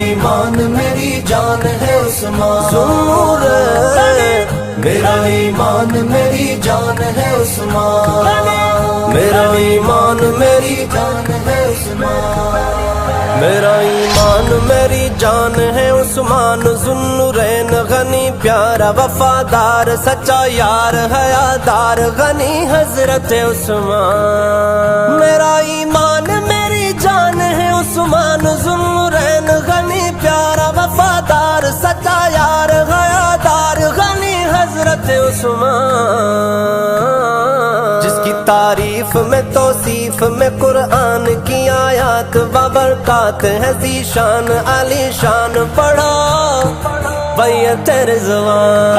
ایمان میری جان ہے عثمان ذوالنورین، میرا ایمان میری جان ہے عثمان، میرا ایمان میری جان ہے عثمان، میرا ایمان میری جان ہے عثمان ذوالنورین، غنی پیارا وفادار سچا یار حیادار غنی حضرت عثمان، میرا ایمان میری جان ہے عثمان ذوالنورین، غنی پیارا وفادار سچا یار حیادار غنی حضرت عثمان، جس کی تعریف میں توصیف میں قرآن کی آیات بابرکات ہے ذیشان علی شان، پڑھو بیعت رضوان،